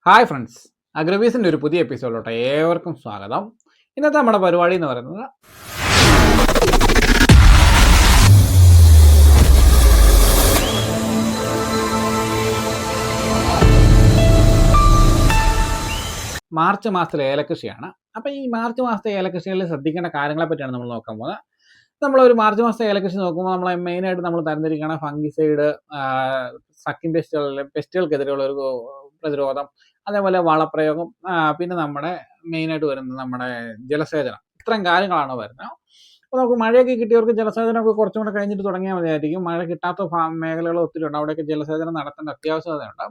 Hi friends, അഗ്രവീസിൻ്റെ ഒരു പുതിയ എപ്പിസോഡിലോട്ട് ഏവർക്കും സ്വാഗതം. ഇന്നത്തെ നമ്മുടെ പരിപാടി എന്ന് പറയുന്നത് മാർച്ച് മാസത്തിലെ ഏലകൃഷിയാണ്. അപ്പോൾ ഈ മാർച്ച് മാസത്തെ ഏലകൃഷികളിൽ ശ്രദ്ധിക്കേണ്ട കാര്യങ്ങളെ പറ്റിയാണ് നമ്മൾ നോക്കാൻ പോകുന്നത്. നമ്മളൊരു മാർച്ച് മാസത്തെ ഏലകൃഷി നോക്കുമ്പോൾ നമ്മളെ മെയിനായിട്ട് നമ്മൾ തരംതിരിക്കുകയാണ് ഫംഗിസൈഡ്, സക്കിംഗ് പെസ്റ്റുകൾക്കെതിരെയുള്ള ഒരു പ്രതിരോധം, അതേപോലെ വളപ്രയോഗം, പിന്നെ നമ്മുടെ മെയിനായിട്ട് വരുന്നത് നമ്മുടെ ജലസേചനം. ഇത്രയും കാര്യങ്ങളാണ് വരുന്നത്. അപ്പോൾ നമുക്ക് മഴയൊക്കെ കിട്ടിയവർക്ക് ജലസേചനമൊക്കെ കുറച്ചും കൂടെ കഴിഞ്ഞിട്ട് തുടങ്ങിയാൽ മതിയായിരിക്കും. മഴ കിട്ടാത്ത മേഖലകൾ ഒത്തിരി ഉണ്ട്, അവിടെയൊക്കെ ജലസേചനം നടത്തേണ്ട അത്യാവശ്യതയുണ്ട്.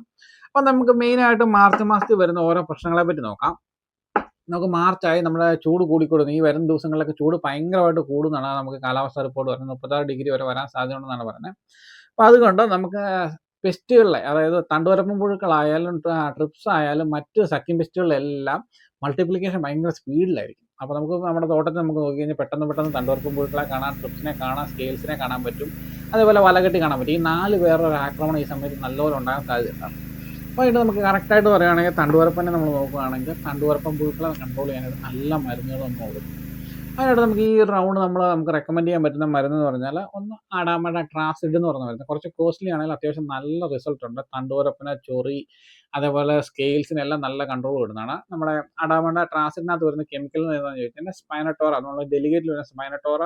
അപ്പം നമുക്ക് മെയിനായിട്ട് മാർച്ച് മാസത്തിൽ വരുന്ന ഓരോ പ്രശ്നങ്ങളെ പറ്റി നോക്കാം. നമുക്ക് മാർച്ചായി നമ്മുടെ ചൂട് കൂടിക്കൊടുക്കുന്നു. ഈ വരുന്ന ദിവസങ്ങളിലൊക്കെ ചൂട് ഭയങ്കരമായിട്ട് കൂടുന്നതാണ് നമുക്ക് കാലാവസ്ഥ റിപ്പോർട്ട് വരുന്നത്. 36 ഡിഗ്രി വരെ വരാൻ സാധ്യതയുണ്ടെന്നാണ് പറയുന്നത്. അപ്പോൾ അതുകൊണ്ട് നമുക്ക് പെസ്റ്റുകളിലെ, അതായത് തണ്ടുവരപ്പൻ പുഴുക്കളായാലും ട്രിപ്സ് ആയാലും മറ്റ് സക്കിംഗ് പെസ്റ്റുകളിലെല്ലാം മൾട്ടിപ്ലിക്കേഷൻ ഭയങ്കര സ്പീഡിലായിരിക്കും. അപ്പോൾ നമുക്ക് നമ്മുടെ തോട്ടത്തിൽ നമുക്ക് നോക്കി കഴിഞ്ഞാൽ പെട്ടെന്ന് തണ്ടുവരപ്പൻ പുഴുക്കളെ കാണാൻ, ട്രിപ്സിനെ കാണാൻ, സ്കെയിൽസിനെ കാണാൻ പറ്റും. അതേപോലെ വലകെട്ടി കാണാൻ പറ്റും. ഈ 4 പേരുടെ ആക്രമണം ഈ സമയത്ത് നല്ലപോലെ ഉണ്ടാകാൻ സാധ്യതയുണ്ടാകും. അപ്പോൾ ഇത് നമുക്ക് കറക്റ്റായിട്ട് പറയുകയാണെങ്കിൽ തണ്ടുവരപ്പനെ നമ്മൾ നോക്കുകയാണെങ്കിൽ തണ്ടുവരപ്പൻ പുഴുക്കളെ കൺട്രോൾ ചെയ്യാനായിട്ട് നല്ല മരുന്നുകൾ നമ്മൾ കൊടുക്കും. അതിനായിട്ട് നമുക്ക് ഈ റൗണ്ട് നമുക്ക് റെക്കമെൻഡ് ചെയ്യാൻ പറ്റുന്ന മരുന്ന് എന്ന് പറഞ്ഞാൽ ഒന്ന് അഡാമഡ ട്രാസിഡ് എന്ന് പറഞ്ഞ മരുന്ന്. കുറച്ച് കോസ്റ്റ്ലി ആണെങ്കിൽ അത്യാവശ്യം നല്ല റിസൾട്ട് ഉണ്ട്. തണ്ടുവരപ്പന്, ചൊറി, അതേപോലെ സ്കെയിൽസിനെല്ലാം നല്ല കൺട്രോൾ കിട്ടുന്നതാണ്. നമ്മുടെ അഡാമഡ ട്രാസിഡിനകത്ത് വരുന്ന കെമിക്കൽ ഏതാണെന്ന് ചോദിച്ചാൽ സ്പൈനട്ടോറ, നമ്മൾ ഡെലിഗേറ്റിൽ വരുന്ന സ്പൈനട്ടോറ,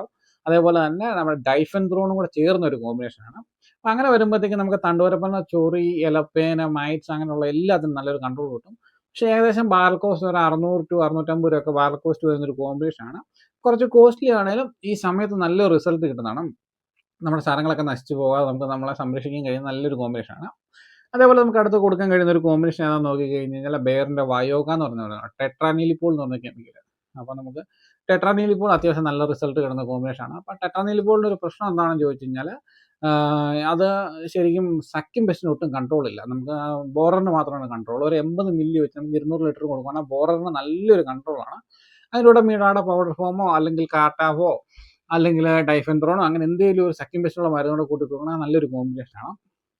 അതേപോലെ തന്നെ നമ്മുടെ ഡൈഫെൻത്രോണും കൂടെ ചേർന്ന ഒരു കോമ്പിനേഷനാണ്. അപ്പം അങ്ങനെ വരുമ്പോഴത്തേക്കും നമുക്ക് തണ്ടുവരപ്പന, ചൊറി, എലപ്പേന, മൈറ്റ്സ് അങ്ങനെയുള്ള എല്ലാത്തിനും നല്ലൊരു കൺട്രോൾ കിട്ടും. പക്ഷേ ഏകദേശം ബാരൽ കോസ്റ്റ് ഒരു 600 to 650 രൂപയൊക്കെ ബാരൽ കോസ്റ്റ് വരുന്നൊരു കോമ്പിനേഷനാണ്. കുറച്ച് കോസ്റ്റ്ലി ആണെങ്കിലും ഈ സമയത്ത് നല്ലൊരു റിസൾട്ട് കിട്ടുന്നതാണ്. നമ്മുടെ സാധനങ്ങളൊക്കെ നശിച്ചു പോകാതെ നമുക്ക് നമ്മളെ സംരക്ഷിക്കാൻ കഴിയുന്ന നല്ലൊരു കോമ്പിനേഷനാണ്. അതേപോലെ നമുക്ക് അടുത്ത് കൊടുക്കാൻ കഴിയുന്ന ഒരു കോമ്പിനേഷൻ ഏതാണെന്ന് നോക്കിക്കഴിഞ്ഞ് കഴിഞ്ഞാൽ ബെയറിൻ്റെ വയോഗ എന്ന് പറഞ്ഞ ടെട്രാനീലിപ്പോൾ എന്ന് പറഞ്ഞ കെമിക്കൽ. അപ്പോൾ നമുക്ക് ടെട്രാനീലിപ്പോൾ അത്യാവശ്യം നല്ല റിസൾട്ട് കിട്ടുന്ന കോമ്പിനേഷനാണ്. അപ്പോൾ ടെട്രാനീലിപ്പോളിൻ്റെ ഒരു പ്രശ്നം എന്താണെന്ന് ചോദിച്ചു കഴിഞ്ഞാൽ അത് ശരിക്കും സക്കിംഗ് പെസ്റ്റിന് ഒട്ടും കൺട്രോൾ ഇല്ല. നമുക്ക് ബോററിന് മാത്രമാണ് കൺട്രോൾ. ഒരു 80 മില്ലി വെച്ച് നമുക്ക് 200 ലിറ്റർ കൊടുക്കുകയാണെങ്കിൽ ബോററിന് നല്ലൊരു കൺട്രോളാണ്. അതിലൂടെ മീഡാടെ പൗഡർ ഫോമോ അല്ലെങ്കിൽ കാട്ടാഫോ അല്ലെങ്കിൽ ഡൈഫെൻത്രോണോ അങ്ങനെ എന്തെങ്കിലും ഒരു സക്കിംഗ് പെസ്റ്റുള്ള മരുന്നോടെ കൂട്ടി കൊടുക്കണമെങ്കിൽ നല്ലൊരു കോമ്പിനേഷനാണ്.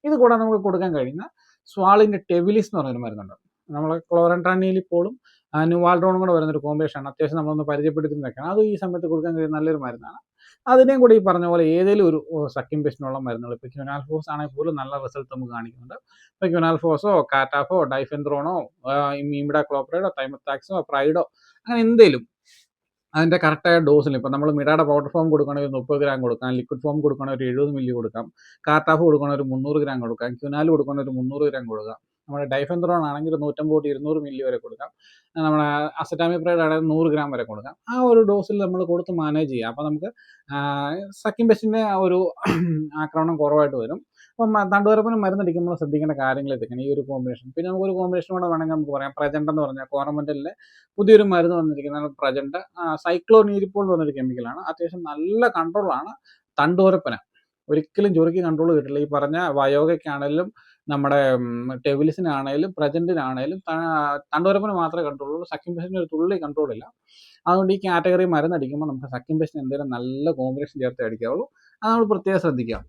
ഇത് കൂടാതെ നമുക്ക് കൊടുക്കാൻ കഴിയുന്ന സ്വാളിൻ്റെ ടെവിലിസ് എന്ന് പറഞ്ഞൊരു മരുന്നുണ്ട്. നമ്മൾ ക്ലോറൻട്രാനിലിപ്പോളും ന്യൂവാൾഡ്രോണും കൂടെ വരുന്നൊരു കോമ്പിനേഷനാണ്. അത്യാവശ്യം നമ്മളൊന്ന് പരിചയപ്പെടുത്തി വെക്കണം. അത് ഈ സമയത്ത് കൊടുക്കാൻ കഴിയുന്ന നല്ലൊരു മരുന്നാണ്. അതിനെയും കൂടി ഈ പറഞ്ഞ പോലെ ഏതെങ്കിലും ഒരു സക്കിംഗ് പെസ്റ്റിനുള്ള മരുന്നുകൾ, ഇപ്പോൾ ക്യുനാൽഫോസ് ആണെങ്കിൽ പോലും നല്ല റിസൾട്ട് നമുക്ക് കാണിക്കുന്നുണ്ട്. ഇപ്പോൾ ക്യുനാൽഫോസോ കാറ്റാഫോ ഡൈഫെൻത്രോണോ ഇമിഡാക്ലോപ്രൈഡോ തൈമത്താക്സോ പ്രൈഡോ അങ്ങനെ എന്തെങ്കിലും അതിൻ്റെ കറക്റ്റായ ഡോസിൽ, ഇപ്പോൾ നമ്മൾ മിഡായുടെ പൗഡർ ഫോം കൊടുക്കുകയാണെങ്കിൽ 30 ഗ്രാം കൊടുക്കാം, ലിക്വിഡ് ഫോം കൊടുക്കുകയാണെങ്കിൽ ഒരു 70 മില്ലി കൊടുക്കാം, കാറ്റാഫ് കൊടുക്കുകയാണെങ്കിൽ ഒരു 300 ഗ്രാം കൊടുക്കാം, ക്യുനാൽ കൊടുക്കുകയാണെങ്കിൽ ഒരു 300 ഗ്രാം കൊടുക്കാം. നമ്മുടെ ഡൈഫെൻത്രോൺ ആണെങ്കിൽ 150 to 200 മില്ലി വരെ കൊടുക്കാം. നമ്മുടെ അസറ്റാമിപ്രൈഡ് ആണെങ്കിൽ 100 ഗ്രാം വരെ കൊടുക്കാം. ആ ഒരു ഡോസിൽ നമ്മൾ കൊടുത്ത് മാനേജ് ചെയ്യാം. അപ്പോൾ നമുക്ക് സക്കിംഗ് പെസ്റ്റിൻ്റെ ഒരു ആക്രമണം കുറവായിട്ട് വരും. അപ്പം തണ്ടുവരപ്പന് മരുന്നടിക്കുമ്പോൾ ശ്രദ്ധിക്കേണ്ട കാര്യങ്ങൾ ഇതൊക്കെയാണ്, ഈ ഒരു കോമ്പിനേഷൻ. പിന്നെ നമുക്കൊരു കോമ്പിനേഷൻ കൂടെ വേണമെങ്കിൽ നമുക്ക് പറയാം. പ്രജൻഡ് എന്ന് പറഞ്ഞാൽ കോറമെൻ്റലിലെ പുതിയൊരു മരുന്ന് വന്നിരിക്കുന്നതാണ് പ്രജൻഡ്. സൈക്ലോനീരിപ്പോൾ എന്ന് പറഞ്ഞൊരു കെമിക്കലാണ്. അത്യാവശ്യം നല്ല കൺട്രോളാണ് തണ്ടുവരപ്പന്. ഒരിക്കലും ചൊറിക്ക് കൺട്രോൾ കിട്ടില്ല. ഈ പറഞ്ഞ വയോഗയ്ക്കാണെങ്കിലും നമ്മുടെ ടെവിലിസിനാണേലും പ്രജൻറ്റിനാണേലും തണ്ടുവരപ്പന് മാത്രമേ കൺട്രോൾ ഉള്ളൂ. സക്കിംഗ് പെസ്റ്റിന് ഒരു തുള്ളി കൺട്രോൾ ഇല്ല. അതുകൊണ്ട് ഈ കാറ്റഗറി മരുന്നടിക്കുമ്പോൾ നമുക്ക് സക്കിംഗ് പെസ്റ്റിന് എന്തെങ്കിലും നല്ല കോമ്പിനേഷൻ ചേർത്ത് അടിക്കാവുള്ളൂ. അത് നമ്മൾ പ്രത്യേകം ശ്രദ്ധിക്കാം.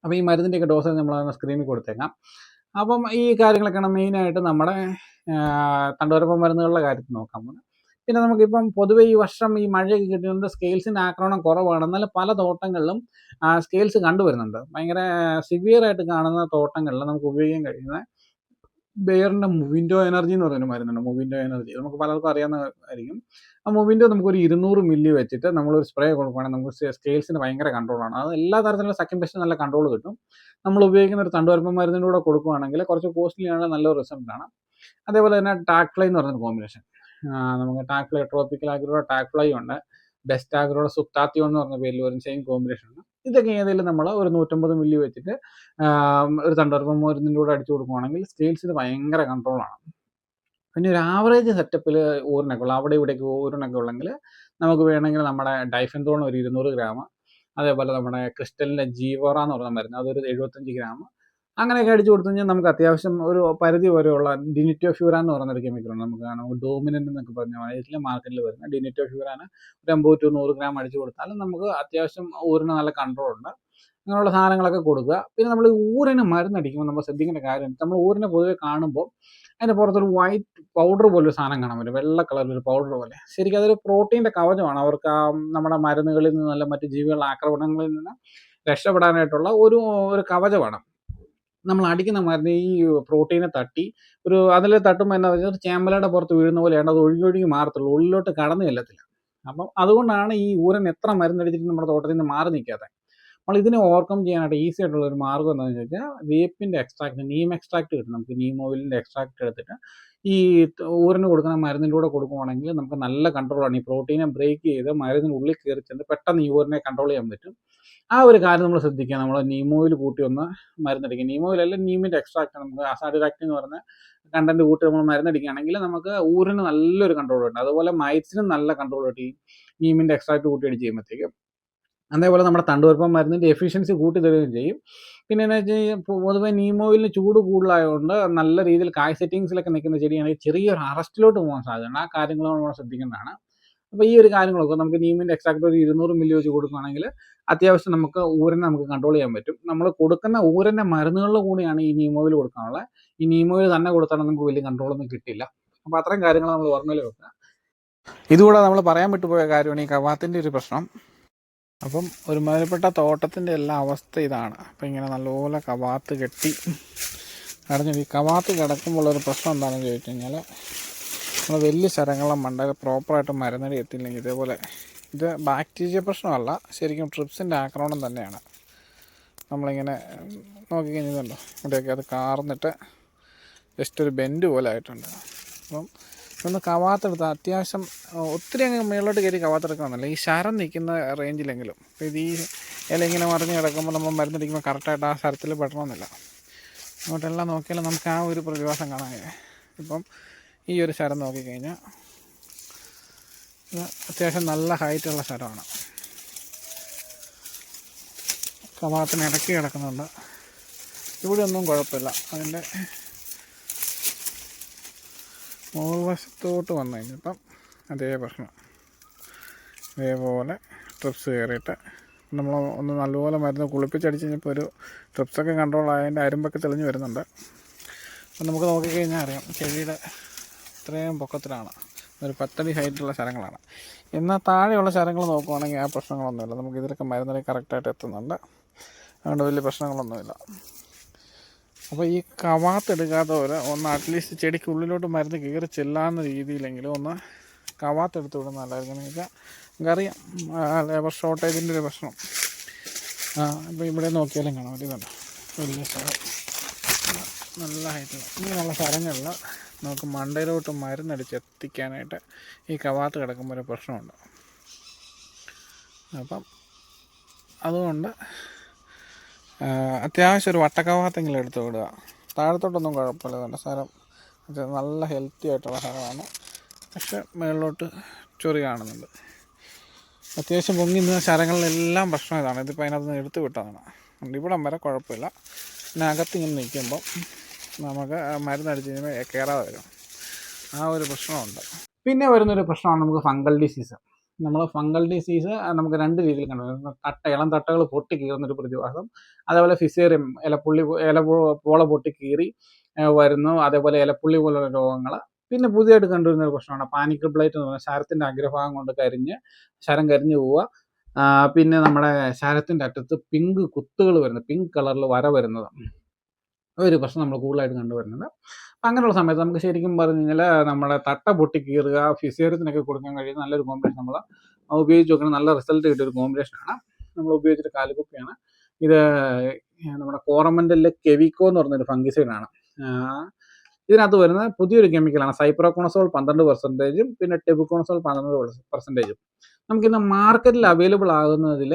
അപ്പോൾ ഈ മരുന്നിൻ്റെയൊക്കെ ഡോസ് നമ്മൾ സ്ക്രീനിൽ കൊടുത്തേക്കാം. അപ്പം ഈ കാര്യങ്ങളൊക്കെയാണ് മെയിനായിട്ട് നമ്മുടെ തണ്ടുവരപ്പൻ മരുന്നുകളുടെ കാര്യത്തിൽ നോക്കാൻ പോകുന്നത്. പിന്നെ നമുക്കിപ്പം പൊതുവെ ഈ വർഷം ഈ മഴയൊക്കെ കിട്ടുന്നത് സ്കെയിൽസിൻ്റെ ആക്രമണം കുറവാണ്. എന്നാലും പല തോട്ടങ്ങളിലും സ്കെയിൽസ് കണ്ടുവരുന്നുണ്ട്. ഭയങ്കര സിവിയറായിട്ട് കാണുന്ന തോട്ടങ്ങളിൽ നമുക്ക് ഉപയോഗിക്കാൻ കഴിയുന്ന ബെയറിൻ്റെ മുവിൻഡോ എനർജി എന്ന് പറയുന്ന മരുന്നുണ്ട്. മുവിൻഡോ എനർജി നമുക്ക് പലർക്കും അറിയാവുന്നതായിരിക്കും. ആ മുവിൻഡോ നമുക്കൊരു 200 മില്ലി വെച്ചിട്ട് നമ്മളൊരു സ്പ്രേ കൊടുക്കുകയാണെങ്കിൽ നമുക്ക് സ്കെയിൽസിന് ഭയങ്കര കൺട്രോളാണ്. അത് എല്ലാ തരത്തിലുള്ള സക്കിംഗ് പെസ്റ്റിന് നല്ല കൺട്രോൾ കിട്ടും. നമ്മൾ ഉപയോഗിക്കുന്ന ഒരു തണ്ടുവരപ്പൻ മരുന്നിൻ്റെ കൂടെ കൊടുക്കുകയാണെങ്കിൽ കുറച്ച് കോസ്റ്റ്ലിയാണ്, നല്ലൊരു റിസൾട്ടാണ്. അതേപോലെ തന്നെ ടാക്ഫ്ലൈ എന്ന് പറയുന്നൊരു കോമ്പിനേഷൻ. നമുക്ക് ടാക്ഫ്ലൈ, ട്രോപ്പിക്കൽ ആഗ്രോയുടെ ടാക്ഫ്ലൈ ഉണ്ട്, ബെസ്റ്റ് ആഗ്രോയുടെ സുപ്താത്തിയോൺ എന്ന് പറഞ്ഞ പേരിൽ വരുന്ന സെയിം കോമ്പിനേഷനാണ്. ഇതൊക്കെ ഏതെങ്കിലും നമ്മൾ ഒരു 150 മില്ലി വെച്ചിട്ട് ഒരു തണ്ടുവരപ്പൻ മരുന്നിൻ്റെ കൂടെ അടിച്ചു കൊടുക്കുകയാണെങ്കിൽ സ്കെയിൽസിന് ഭയങ്കര കൺട്രോളാണ്. പിന്നെ ഒരു ആവറേജ് സെറ്റപ്പിൽ ഊരിനൊക്കെ ഉള്ള, അവിടെ ഇവിടേക്ക് ഊരിനൊക്കെ ഉള്ളെങ്കിൽ നമുക്ക് വേണമെങ്കിൽ നമ്മുടെ ഡൈഫെൻത്രോൺ ഒരു 200 ഗ്രാം, അതേപോലെ നമ്മുടെ ക്രിസ്റ്റലിൻ്റെ ജീവോറ എന്ന് പറഞ്ഞ മരുന്ന് അതൊരു 75 ഗ്രാം, അങ്ങനെയൊക്കെ അടിച്ചു കൊടുത്തു കഴിഞ്ഞാൽ നമുക്ക് അത്യാവശ്യം ഒരു പരിധി വരെയുള്ള ഡിനിറ്റോഫ്യൂറാൻ എന്ന് പറയുന്നൊരു കെമിക്കലുണ്ട്. നമുക്ക് ഡോമിനൻ്റ് എന്നൊക്കെ പറഞ്ഞാൽ ഇതിലെ മാർക്കറ്റിൽ വരുന്ന ഡിനിറ്റോഫ്യൂറാൻ ഒരു 50 to 100 ഗ്രാം അടിച്ചു കൊടുത്താലും നമുക്ക് അത്യാവശ്യം ഊരിന് നല്ല കൺട്രോൾ ഉണ്ട്. അങ്ങനെയുള്ള സാധനങ്ങളൊക്കെ കൊടുക്കുക. പിന്നെ നമ്മൾ ഊരിന് മരുന്നടിക്കുമ്പോൾ നമ്മൾ ശ്രദ്ധിക്കേണ്ട കാര്യം, നമ്മൾ ഊരിനെ പൊതുവെ കാണുമ്പോൾ അതിൻ്റെ പുറത്തൊരു വൈറ്റ് പൗഡർ പോലൊരു സാധനം കാണാൻ പറ്റും, വെള്ള കളറിലൊരു പൗഡർ പോലെ. ശരിക്കും അതൊരു പ്രോട്ടീൻ്റെ കവചമാണ്. അവർക്ക് ആ നമ്മുടെ മരുന്നുകളിൽ നിന്നല്ല മറ്റ് ജീവികളുടെ ആക്രമണങ്ങളിൽ നിന്ന് രക്ഷപ്പെടാനായിട്ടുള്ള ഒരു ഒരു കവചമാണ്. നമ്മൾ അടിക്കുന്ന മരുന്ന് ഈ പ്രോട്ടീനെ തട്ടി അതിൽ തട്ടുമ്പോൾ എന്താ വെച്ചാൽ ചേമ്പലയുടെ പുറത്ത് വീഴുന്ന പോലെയാണ്, അത് ഒഴുകി മാറത്തുള്ളൂ, ഉള്ളിലോട്ട് കടന്നു ചെല്ലത്തില്ല. അപ്പം അതുകൊണ്ടാണ് ഈ ഊരൻ എത്ര മരുന്നടിച്ചിട്ട് നമ്മുടെ തോട്ടത്തിൽ നിന്ന് മാറി നിൽക്കാത്തത്. നമ്മൾ ഇതിനെ ഓവർകം ചെയ്യാനായിട്ട് ഈസി ആയിട്ടുള്ള ഒരു മാർഗ്ഗം എന്താണെന്ന് വെച്ചാൽ വേപ്പിൻ്റെ എക്സ്ട്രാക്ട്, നീം എക്സ്ട്രാക്ട് കിട്ടും. നമുക്ക് നീം ഓയിലിൻ്റെ എക്സ്ട്രാക്ട് എടുത്തിട്ട് ഈ ഊരന് കൊടുക്കുന്ന മരുന്നിൻ്റെ കൂടെ കൊടുക്കുവാണെങ്കിൽ നമുക്ക് നല്ല കൺട്രോളാണ്. ഈ പ്രോട്ടീനെ ബ്രേക്ക് ചെയ്ത് മരുന്നിനുള്ളിൽ കയറി ചെന്ന് പെട്ടെന്ന് ഈ ഊരനെ കൺട്രോൾ ചെയ്യാൻ പറ്റും. ആ ഒരു കാര്യം നമ്മൾ ശ്രദ്ധിക്കുക. നമ്മൾ നീം ഓയിൽ കൂട്ടി ഒന്ന് മരുന്നടിക്കുക. നീം ഓയിലല്ല, നീമിൻ്റെ എക്സ്ട്രാക്ട്, നമുക്ക് അസാഡിറാക്ട് എന്ന് പറഞ്ഞ കണ്ടന്റ് കൂട്ടി നമ്മൾ മരുന്നടിക്കുകയാണെങ്കിൽ നമുക്ക് ഊരിന് നല്ലൊരു കൺട്രോൾ കിട്ടും. അതുപോലെ മൈറ്റ്സിനും നല്ല കൺട്രോൾ കിട്ടും ഈ നീമിൻ്റെ എക്സ്ട്രാക്ട് കൂട്ടി അടിച്ച് ചെയ്യുമ്പോഴത്തേക്കും. അതേപോലെ നമ്മുടെ തണ്ടുവരുപ്പം മരുന്നിൻ്റെ എഫിഷ്യൻസി കൂട്ടി തരികയും ചെയ്യും. പിന്നെ എന്താ വെച്ച് കഴിഞ്ഞാൽ പൊതുവെ നീം ഓയിലിന് ചൂട് കൂടുതലായതുകൊണ്ട് നല്ല രീതിയിൽ കായ് സെറ്റിങ്സിലൊക്കെ നിൽക്കുന്ന ചെടിയാണെങ്കിൽ ചെറിയൊരു അറസ്റ്റിലോട്ട് പോകാൻ സാധ്യതയുണ്ട്. ആ കാര്യങ്ങൾ നമ്മൾ ശ്രദ്ധിക്കേണ്ടതാണ്. അപ്പോൾ ഈ ഒരു കാര്യങ്ങളൊക്കെ നമുക്ക് നീമിൻ്റെ എക്സ്ട്രാക്ട് ഒരു 200 മില്ലി വെച്ച് കൊടുക്കുകയാണെങ്കിൽ അത്യാവശ്യം നമുക്ക് ഊരനെ നമുക്ക് കൺട്രോൾ ചെയ്യാൻ പറ്റും. നമ്മൾ കൊടുക്കുന്ന ഊരൻ്റെ മരുന്നുകളിൽ കൂടിയാണ് ഈ നീം ഓയിൽ കൊടുക്കാനുള്ളത്. ഈ നീം ഓയിൽ തന്നെ കൊടുത്താൽ നമുക്ക് വലിയ കൺട്രോളൊന്നും കിട്ടില്ല. അപ്പോൾ അത്രയും കാര്യങ്ങൾ നമ്മൾ ഓർമ്മയിൽ വെക്കുക. ഇതുകൂടാതെ നമ്മൾ പറയാൻ വിട്ടുപോയ കാര്യമാണ് ഈ കവാത്തിൻ്റെ ഒരു പ്രശ്നം. അപ്പം ഒരുമാതിരിപ്പെട്ട തോട്ടത്തിൻ്റെ എല്ലാ അവസ്ഥ ഇതാണ്. അപ്പം ഇങ്ങനെ നല്ലപോലെ കവാത്ത് കെട്ടി അടഞ്ഞു. ഈ കവാത്ത് കിടക്കുമ്പോഴൊരു പ്രശ്നം എന്താണെന്ന് ചോദിച്ചു കഴിഞ്ഞാൽ നമ്മൾ വലിയ ശരങ്ങളുടെ മണ്ടയിൽ പ്രോപ്പറായിട്ട് മരുന്നടി എത്തിയില്ലെങ്കിൽ ഇതേപോലെ, ഇത് ബാക്ടീരിയ പ്രശ്നമല്ല, ശരിക്കും ട്രിപ്സിൻ്റെ ആക്രമണം തന്നെയാണ്. നമ്മളിങ്ങനെ നോക്കിക്കഴിഞ്ഞതുണ്ടോ ഇവിടെയൊക്കെ അത് കാർന്നിട്ട് ജസ്റ്റ് ഒരു ബെൻഡ് പോലെ ആയിട്ടുണ്ട്. അപ്പം ഒന്ന് കവാത്തെടുത്ത് അത്യാവശ്യം ഒത്തിരി അങ്ങ് മുകളിലോട്ട് കയറി കവാത്തെടുക്കണമെന്നല്ല, ഈ ശരം നിൽക്കുന്ന റേഞ്ചിലെങ്കിലും. അപ്പോൾ ഇത് ഈ ഇല ഇങ്ങനെ മറിഞ്ഞ് കിടക്കുമ്പോൾ നമ്മൾ മരുന്നടിക്കുമ്പോൾ കറക്റ്റായിട്ട് ആ ശരത്തിൽ പെടണമെന്നില്ല. അങ്ങോട്ടെല്ലാം നോക്കിയാലും നമുക്ക് ആ ഒരു പ്രതിഭാസം കാണാൻ. ഇപ്പം ഈ ഒരു ശരം നോക്കിക്കഴിഞ്ഞാൽ ഇത് അത്യാവശ്യം നല്ല ഹൈറ്റുള്ള ശരമാണ്. കവാത്തിന് ഇടയ്ക്ക് കിടക്കുന്നുണ്ട്. ഇവിടെ ഒന്നും കുഴപ്പമില്ല. അതിൻ്റെ മുകൾ വശത്തോട്ട് വന്നു കഴിഞ്ഞപ്പം അതേ പ്രശ്നം, ഇതേപോലെ ട്രിപ്സ് കയറിയിട്ട് നമ്മൾ ഒന്ന് നല്ലപോലെ മരുന്ന് കുളിപ്പിച്ചടിച്ച് കഴിഞ്ഞപ്പോൾ ഒരു ട്രിപ്സൊക്കെ കൺട്രോൾ ആയതിൻ്റെ അരുമ്പൊക്കെ തെളിഞ്ഞ് വരുന്നുണ്ട്. അപ്പം നമുക്ക് നോക്കിക്കഴിഞ്ഞാൽ അറിയാം ചെടിയുടെ ഇത്രയും പൊക്കത്തിലാണ്, ഒരു 10 അടി ഹൈറ്റുള്ള ശരങ്ങളാണ്. എന്നാൽ താഴെയുള്ള ശരങ്ങൾ നോക്കുവാണെങ്കിൽ ആ പ്രശ്നങ്ങളൊന്നുമില്ല. നമുക്ക് ഇതിലൊക്കെ മരുന്നിൽ കറക്റ്റായിട്ട് എത്തുന്നുണ്ട്, അതുകൊണ്ട് വലിയ പ്രശ്നങ്ങളൊന്നുമില്ല. അപ്പോൾ ഈ കവാത്തെടുക്കാത്തവർ ഒന്ന് അറ്റ്ലീസ്റ്റ് ചെടിക്ക് ഉള്ളിലോട്ട് മരുന്ന് കയറി ചെല്ലാവുന്ന രീതിയിലെങ്കിലും ഒന്ന് കവാത്തെടുത്ത് വിടുന്ന നല്ലതായിരിക്കും. എന്ന് വെച്ചാൽ നമുക്കറിയാം ലേബർ ഷോർട്ടേജിൻ്റെ ഒരു പ്രശ്നം. ഇപ്പോൾ ഇവിടെ നോക്കിയാലും കാണാം, ഇതുണ്ട് വലിയ സ്ഥലം, നല്ല ഹൈറ്റുള്ള ഇങ്ങനെയുള്ള സ്ഥലങ്ങളിൽ നമുക്ക് മണ്ടയിലോട്ട് മരുന്നടിച്ച് എത്തിക്കാനായിട്ട് ഈ കവാത്ത് കിടക്കുമ്പോൾ ഒരു പ്രശ്നമുണ്ട്. അപ്പം അതുകൊണ്ട് അത്യാവശ്യം ഒരു വട്ടക്കവാത്തെങ്കിലും എടുത്ത് വിടുക. താഴത്തോട്ടൊന്നും കുഴപ്പമില്ല, നല്ല സ്ഥലം, നല്ല ഹെൽത്തി ആയിട്ടുള്ള സ്ഥലമാണ്. പക്ഷെ മുകളിലോട്ട് ചൊറി കാണുന്നുണ്ട്. അത്യാവശ്യം പൊങ്ങി നിന്ന ശരങ്ങളിലെല്ലാം പ്രശ്നം ഇതാണ്. ഇതിപ്പോൾ അതിനകത്ത് നിന്ന് എടുത്ത് വിട്ടതാണ്. ഇവിടം വരെ കുഴപ്പമില്ല. പിന്നെ അകത്തിങ്ങനെ നിൽക്കുമ്പം നമുക്ക് മരുന്നടിച്ച് കഴിയുമ്പോൾ കയറാതെ വരും. ആ ഒരു പ്രശ്നമുണ്ട്. പിന്നെ വരുന്നൊരു പ്രശ്നമാണ് നമുക്ക് ഫംഗൽ ഡിസീസ്. നമ്മൾ ഫംഗൽ ഡിസീസ് നമുക്ക് 2 രീതിയിൽ കണ്ടുവരുന്നു. ഇളം തട്ടകൾ പൊട്ടി കീറുന്നൊരു പ്രതിഭാസം, അതേപോലെ ഫിസേറിയം പോള പൊട്ടി കീറി വരുന്നു, അതേപോലെ ഇലപ്പുള്ളി പോലുള്ള രോഗങ്ങൾ. പിന്നെ പുതിയതായിട്ട് കണ്ടുവരുന്ന ഒരു പ്രശ്നമാണ് പാനിക്കൽ ബ്ലൈറ്റ് എന്ന് പറഞ്ഞാൽ ശരത്തിൻ്റെ അഗ്രഭാഗം കൊണ്ട് ശരം കരിഞ്ഞു പോവുക. പിന്നെ നമ്മുടെ ശരത്തിൻ്റെ അറ്റത്ത് പിങ്ക് കുത്തുകൾ വരുന്നത്, പിങ്ക് കളറിൽ വര വരുന്നത്, ഒരു പ്രശ്നം നമ്മൾ കൂടുതലായിട്ട് കണ്ടുവരുന്നത്. അങ്ങനെയുള്ള സമയത്ത് നമുക്ക് ശരിക്കും പറഞ്ഞു കഴിഞ്ഞാൽ നമ്മുടെ തട്ട പൊട്ടി കീറുക, ഫിസിയോതെറാപ്പിനൊക്കെ കൊടുക്കാൻ കഴിയുന്ന നല്ലൊരു കോമ്പിനേഷൻ നമ്മൾ ഉപയോഗിച്ച് നോക്കണം. നല്ല റിസൾട്ട് കിട്ടിയൊരു കോമ്പിനേഷനാണ്. നമ്മൾ ഉപയോഗിച്ചിട്ട് കാലിക്കുപ്പിയാണ്. ഇത് നമ്മുടെ കോറമൻഡലിലെ കെവിക്കോ എന്ന് പറഞ്ഞൊരു ഫംഗിസൈഡാണ്. ഇതിനകത്ത് വരുന്ന പുതിയൊരു കെമിക്കലാണ് സൈപ്രോകോണസോൾ 12%, പിന്നെ ടെബുക്കോണസോൾ 12%. നമുക്കിന്ന് മാർക്കറ്റിൽ അവൈലബിൾ ആകുന്നതിൽ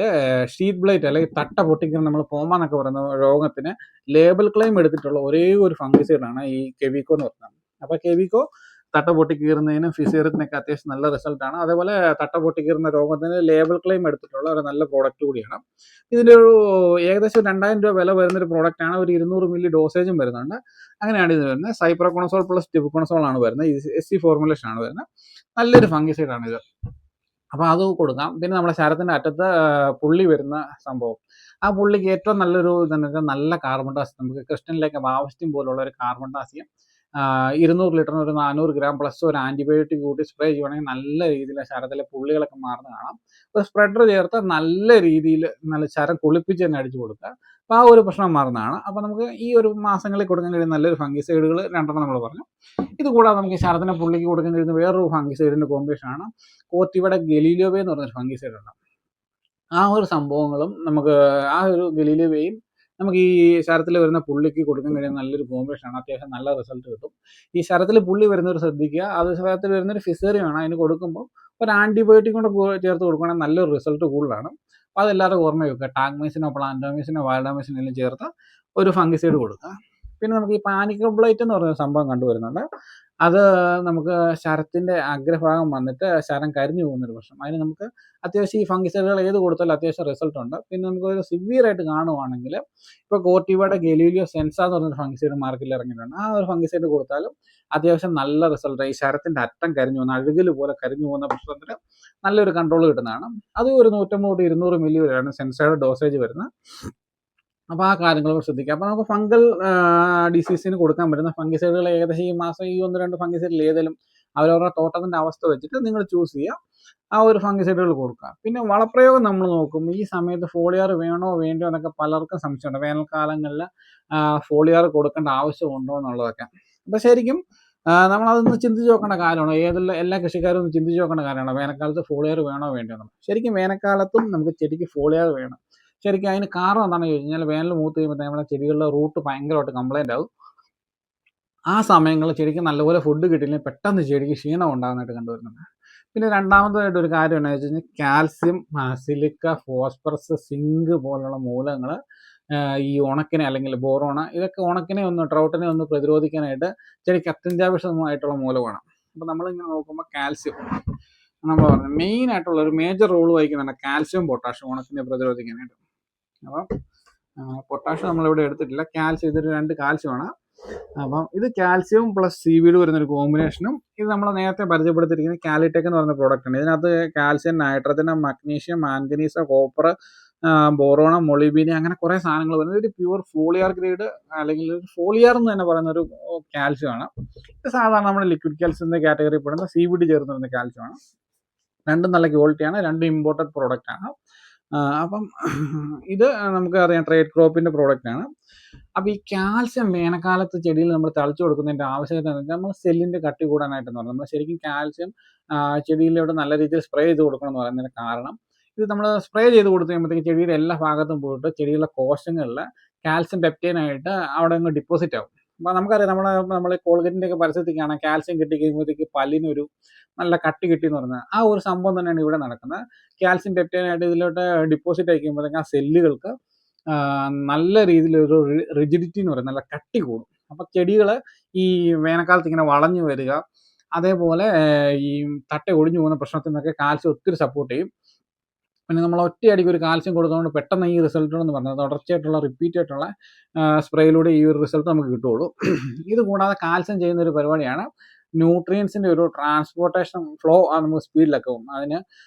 ഷീറ്റ് ബ്ലൈറ്റ് അല്ലെങ്കിൽ തട്ട പൊട്ടിക്കുന്ന നമ്മൾ പോമ എന്നൊക്കെ പറയുന്ന രോഗത്തിന് ലേബൽ ക്ലെയിം എടുത്തിട്ടുള്ള ഒരേ ഒരു ഫംഗിസൈഡാണ് ഈ കെവിക്കോ എന്ന് പറയുന്നത്. അപ്പോൾ കെവിക്കോ തട്ട പൊട്ടിക്കീറുന്നതിനും ഫിസിയോതെറാപ്പിനൊക്കെ അത്യാവശ്യം നല്ല റിസൾട്ടാണ്. അതേപോലെ തട്ട പൊട്ടിക്കീറുന്ന രോഗത്തിന് ലേബൽ ക്ലെയിം എടുത്തിട്ടുള്ള ഒരു നല്ല പ്രോഡക്റ്റ് കൂടിയാണ്. ഇതിൻ്റെ ഒരു ഏകദേശം 2000 രൂപ വില വരുന്നൊരു പ്രോഡക്റ്റാണ്. ഒരു 200 മില്ലി ഡോസേജും വരുന്നുണ്ട്. അങ്ങനെയാണ് ഇത് വരുന്നത്. സൈപ്രോകോണസോൾ പ്ലസ് ടെബുക്കോണസോൾ ആണ് വരുന്നത്. SC ഫോർമുലേഷൻ ആണ് വരുന്നത്. നല്ലൊരു ഫംഗിസൈഡാണ് ഇത്. അപ്പോൾ അത് കൊടുക്കാം. പിന്നെ നമ്മുടെ ശരത്തിൻ്റെ അറ്റത്ത് പുള്ളി വരുന്ന സംഭവം, ആ പുള്ളിക്ക് ഏറ്റവും നല്ലൊരു ഇതെന്ന് വെച്ചാൽ നല്ല കാർബൺ ഡൈ ഓക്സൈഡ്, നമുക്ക് ക്രിസ്റ്റലിലേക്ക് ബാവസ്റ്റിൻ പോലുള്ള ഒരു കാർബൺ ഡൈ ഓക്സൈഡ് 200 ലിറ്ററിന് ഒരു 400 ഗ്രാം പ്ലസ് ഒരു ആൻറ്റിബയോട്ടിക് കൂട്ടി സ്പ്രേ ചെയ്യുവാണെങ്കിൽ നല്ല രീതിയിൽ ശരത്തിലെ പുള്ളികളൊക്കെ മാറുന്ന കാണാം. ഒരു സ്പ്രെഡർ ചേർത്ത് നല്ല രീതിയിൽ നല്ല ശരം കുളിപ്പിച്ച് തന്നെ അടിച്ചു കൊടുക്കുക. അപ്പോൾ ആ ഒരു പ്രശ്നം മാറുന്നതാണ്. അപ്പോൾ നമുക്ക് ഈ ഒരു മാസങ്ങളിൽ കൊടുക്കാൻ കഴിയുന്ന നല്ലൊരു ഫംഗിസൈഡുകൾ 2 നമ്മൾ പറഞ്ഞു. ഇത് കൂടാതെ നമുക്ക് ശരത്തിനെ പുള്ളിക്ക് കൊടുക്കാൻ കഴിയുന്ന വേറൊരു ഫംഗിസൈഡിൻ്റെ കോമ്പിനേഷനാണ് കോർട്ടിവയുടെ ഗലീലിയോവേ എന്ന് പറഞ്ഞൊരു ഫംഗിസൈഡ് ഉണ്ട്. ആ ഒരു സംഭവങ്ങളും നമുക്ക് ആ ഒരു ഗലീലിയോവയും നമുക്ക് ഈ ശരത്തിൽ വരുന്ന പുള്ളിക്ക് കൊടുക്കാൻ കഴിയുന്ന നല്ലൊരു കോമ്പിനേഷനാണ്. അത്യാവശ്യം നല്ല റിസൾട്ട് കിട്ടും. ഈ ശരത്തിൽ പുള്ളി വരുന്നവർ ശ്രദ്ധിക്കുക. അത് ശരത്തിൽ വരുന്നൊരു ഫിസേറിയമാണ്. അതിന് കൊടുക്കുമ്പോൾ ഒരു ആൻറ്റിബയോട്ടിക് കൊണ്ട് ചേർത്ത് കൊടുക്കുകയാണെങ്കിൽ നല്ലൊരു റിസൾട്ട് കൂടുതലാണ്. അപ്പോൾ അതെല്ലാവരും ഓർമ്മ വെക്കുക. ടാഗ്മൈസിനോ പ്ലാന്റോമൈസിനോ വാൽഡാമൈസിനോ എല്ലാം ചേർത്ത് ഒരു ഫംഗിസൈഡ് കൊടുക്കുക. പിന്നെ നമുക്ക് ഈ പാനിക്കോബ്ലൈറ്റ് എന്ന് പറയുന്ന സംഭവം കണ്ടുവരുന്നുണ്ട്. അത് നമുക്ക് ശരത്തിൻ്റെ അഗ്രഭാഗം വന്നിട്ട് ശരം കരിഞ്ഞു പോകുന്നൊരു പ്രശ്നം. അതിന് നമുക്ക് അത്യാവശ്യം ഈ ഫംഗിസൈഡുകൾ ഏത് കൊടുത്താലും അത്യാവശ്യം റിസൾട്ട് ഉണ്ട്. പിന്നെ നമുക്ക് ഒരു സിവിയറായിട്ട് കാണുവാണെങ്കിൽ ഇപ്പോൾ കോർട്ടിവയുടെ ഗലീലിയോ സെൻസ എന്ന് പറഞ്ഞൊരു ഫംഗിസൈഡ് മാർക്കറ്റിൽ ഇറങ്ങിയിട്ടുണ്ട്. ആ ഒരു ഫംഗിസൈഡ് കൊടുത്താലും അത്യാവശ്യം നല്ല റിസൾട്ട്. ഈ ശരത്തിൻ്റെ അറ്റം കരിഞ്ഞു പോകുന്ന അഴുകൽ പോലെ കരിഞ്ഞു പോകുന്ന പ്രശ്നത്തിന് നല്ലൊരു കൺട്രോൾ കിട്ടുന്നതാണ്. അത് ഒരു 150 തൊട്ട് 200 മില്ലി വരെയാണ് സെൻസയുടെ ഡോസേജ് വരുന്നത്. അപ്പോൾ ആ കാര്യങ്ങൾ ശ്രദ്ധിക്കുക. അപ്പോൾ നമുക്ക് ഫംഗൽ ഡിസീസിന് കൊടുക്കാൻ പറ്റുന്ന ഫംഗിസൈഡുകൾ ഏകദേശം ഈ മാസം ഈ 1-2 ഫംഗിസൈഡിൽ ഏതെങ്കിലും അവരവരുടെ തോട്ടത്തിൻ്റെ അവസ്ഥ വെച്ചിട്ട് നിങ്ങൾ ചൂസ് ചെയ്യുക. ആ ഒരു ഫംഗിസൈഡുകൾ കൊടുക്കുക. പിന്നെ വളപ്രയോഗം നമ്മൾ നോക്കും. ഈ സമയത്ത് ഫോളിയാർ വേണോ വേണ്ടോ എന്നൊക്കെ പലർക്കും സംശയമുണ്ട്. വേനൽക്കാലങ്ങളിൽ ഫോളിയാർ കൊടുക്കേണ്ട ആവശ്യമുണ്ടോ എന്നുള്ളതൊക്കെ. അപ്പോൾ ശരിക്കും നമ്മളതൊന്ന് ചിന്തിച്ച് നോക്കേണ്ട കാര്യമാണ്. എല്ലാ കൃഷിക്കാരും ഒന്ന് ചിന്തിച്ച് നോക്കേണ്ട കാര്യമാണ്. വേനൽക്കാലത്ത് ഫോളിയാർ വേണോ വേണ്ടോ എന്നുള്ളത്. ശരിക്കും വേനൽക്കാലത്തും നമുക്ക് ചെടിക്ക് ഫോളിയാർ വേണം. ശരിക്കും അതിന് കാരണം എന്താണെന്ന് ചോദിച്ചു കഴിഞ്ഞാൽ വേനൽ മൂത്ത് കഴിയുമ്പോൾ നമ്മുടെ ചെടികളുടെ റൂട്ട് ഭയങ്കരമായിട്ട് കംപ്ലൈൻ്റ് ആകും. ആ സമയങ്ങളിൽ ചെടിക്ക് നല്ലപോലെ ഫുഡ് കിട്ടിയില്ലെങ്കിൽ പെട്ടെന്ന് ചെടിക്ക് ക്ഷീണം ഉണ്ടാകുന്നതായിട്ട് കണ്ടുവരുന്നുണ്ട്. പിന്നെ രണ്ടാമതായിട്ട് ഒരു കാര്യം എന്താണെന്ന് വെച്ച് കഴിഞ്ഞാൽ കാൽസ്യം, സിലിക്ക, ഫോസ്ഫറസ്, സിങ്ക് പോലുള്ള മൂലകങ്ങൾ ഈ ഉണക്കിനെ അല്ലെങ്കിൽ ബോറോണ ഇതൊക്കെ ട്രൗട്ടിനെ ഒന്ന് പ്രതിരോധിക്കാനായിട്ട് ചെടിക്ക് അത്യന്താപേക്ഷിതമായിട്ടുള്ള മൂലകമാണ്. അപ്പോൾ നമ്മളിങ്ങനെ നോക്കുമ്പോൾ കാൽസ്യം നമ്മൾ പറഞ്ഞു മെയിൻ ആയിട്ടുള്ള ഒരു മേജർ റോൾ വഹിക്കുന്നുണ്ട് കാൽസ്യം, പൊട്ടാഷ്യം ഉണക്കിനെ പ്രതിരോധിക്കാനായിട്ട്. അപ്പം പൊട്ടാഷ്യം നമ്മളിവിടെ എടുത്തിട്ടില്ല. കാൽസ്യം ഇതൊരു 2 കാൽസ്യമാണ്. അപ്പം ഇത് കാൽസ്യവും പ്ലസ് സീവീഡ് വരുന്നൊരു കോമ്പിനേഷനും. ഇത് നമ്മൾ നേരത്തെ പരിചയപ്പെടുത്തിയിരിക്കുന്നത് കാലിടെക് എന്ന് പറയുന്ന പ്രോഡക്റ്റാണ്. ഇതിനകത്ത് calcium, nitrogen, magnesium, manganese, copper, ബോറോണ, മൊളിബീനി അങ്ങനെ കുറേ സാധനങ്ങൾ വരുന്നത്. ഒരു പ്യൂർ ഫോളിയാർ ഗ്രേഡ് അല്ലെങ്കിൽ ഫോളിയാർ എന്ന് തന്നെ പറയുന്ന ഒരു കാൽസ്യമാണ്. ഇത് സാധാരണ നമ്മുടെ ലിക്വിഡ് കാൽസ്യത്തിൻ്റെ കാറ്റഗറിയിൽ പെടുന്ന സീവീഡ് ചേർന്ന് വരുന്ന കാൽസ്യമാണ്. രണ്ടും നല്ല ക്വാളിറ്റിയാണ്. രണ്ടും ഇമ്പോർട്ടഡ് പ്രോഡക്റ്റാണ്. അപ്പം ഇത് നമുക്ക് അറിയാം ട്രേഡ് ക്രോപ്പിൻ്റെ പ്രോഡക്റ്റാണ്. അപ്പോൾ ഈ കാൽസ്യം വേനൽക്കാലത്ത് ചെടിയിൽ നമ്മൾ തളിച്ചു കൊടുക്കുന്നതിൻ്റെ ആവശ്യകത എന്ന് വെച്ചാൽ നമ്മൾ സെല്ലിൻ്റെ കട്ടി കൂടാനായിട്ടെന്ന് പറയുന്നത്. നമ്മൾ ശരിക്കും കാൽസ്യം ചെടിയിലോട്ട് നല്ല രീതിയിൽ സ്പ്രേ ചെയ്ത് കൊടുക്കണം എന്ന് പറയുന്നതിന് കാരണം ഇത് നമ്മൾ സ്പ്രേ ചെയ്ത് കൊടുത്തു കഴിയുമ്പോഴത്തേക്ക് ചെടിയുടെ എല്ലാ ഭാഗത്തും പോയിട്ട് ചെടികളുടെ കോശങ്ങളിൽ കാൽസ്യം പെപ്റ്റൈനായിട്ട് അവിടെ അങ്ങ് ഡിപ്പോസിറ്റ് ആവും. അപ്പോൾ നമുക്കറിയാം നമ്മൾ കോൾഗേറ്റിൻ്റെ ഒക്കെ പരസ്യത്തിൽ കാണാം കാൽസ്യം കിട്ടി കഴിയുമ്പോഴത്തേക്ക് പല്ലിനൊരു നല്ല കട്ടി കിട്ടി എന്ന് പറഞ്ഞാൽ ആ ഒരു സംഭവം തന്നെയാണ് ഇവിടെ നടക്കുന്നത്. കാൽസ്യം പെപ്റ്റൈനായിട്ട് ഇതിലോട്ട് ഡിപ്പോസിറ്റ് ആയി കഴിയുമ്പോഴത്തേക്ക് ആ സെല്ലുകൾക്ക് നല്ല രീതിയിലൊരു റിജിഡിറ്റി എന്ന് പറയുന്നത് നല്ല കട്ടി കൂടും. അപ്പോൾ ചെടികൾ ഈ വേനൽക്കാലത്ത് ഇങ്ങനെ വളഞ്ഞു വരിക, അതേപോലെ ഈ തട്ട ഒടിഞ്ഞു പോകുന്ന പ്രശ്നത്തിൽ നിന്നൊക്കെ കാൽസ്യം ഒത്തിരി സപ്പോർട്ട് ചെയ്യും. പിന്നെ നമ്മൾ ഒറ്റയടിക്ക് ഒരു കാൽസ്യം കൊടുക്കുന്നതുകൊണ്ട് പെട്ടെന്ന് ഈ റിസൾട്ടുകളെന്ന് പറഞ്ഞത് തുടർച്ചയായിട്ടുള്ള റിപ്പീറ്റ് ആയിട്ടുള്ള സ്പ്രേയിലൂടെ ഈ ഒരു റിസൾട്ട് നമുക്ക് കിട്ടുകയുള്ളൂ. ഇത് കൂടാതെ കാൽസ്യം ചെയ്യുന്ന ഒരു പരിപാടിയാണ് ന്യൂട്രിയൻസിൻ്റെ ഒരു ട്രാൻസ്പോർട്ടേഷൻ ഫ്ലോ നമുക്ക് സ്പീഡിലൊക്കെ പോകും. അതിന്